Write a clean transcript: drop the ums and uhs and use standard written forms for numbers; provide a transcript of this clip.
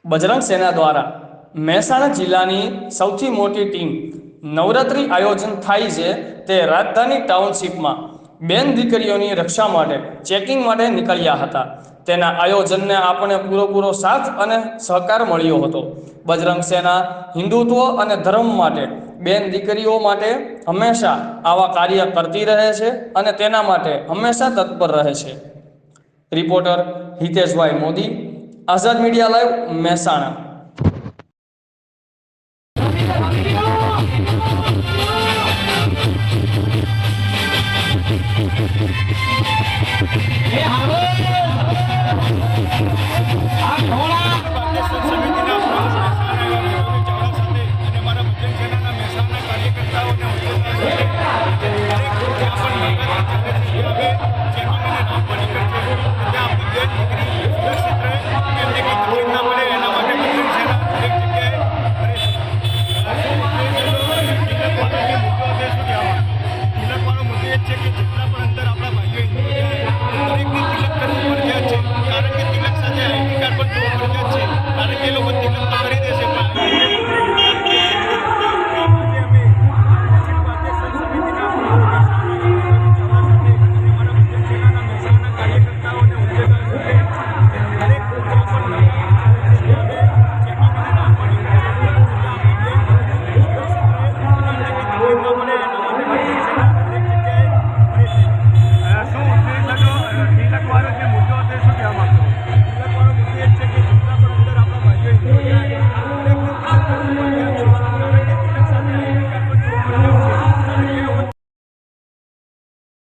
બજરંગ સેના દ્વારા મહેસાણા જિલ્લાની સૌથી મોટી ટીમ નવરાત્રિ આયોજન થાય છે તે રાજધાની ટાઉનશીપમાં બેન દીકરીઓની રક્ષા માટે ચેકિંગ માટે નીકળ્યા હતા। તેના આયોજનને આપણે પૂરેપૂરો સાથ અને સહકાર મળ્યો હતો। બજરંગ સેના હિન્દુત્વ અને ધર્મ માટે બેન દીકરીઓ માટે હંમેશા આવા કાર્ય કરતી રહે છે અને તેના માટે હંમેશા તત્પર રહે છે। રિપોર્ટર હિતેશભાઈ મોદી, આઝાદ મીડિયા લાઈવ, મહેસાણા। Yeah.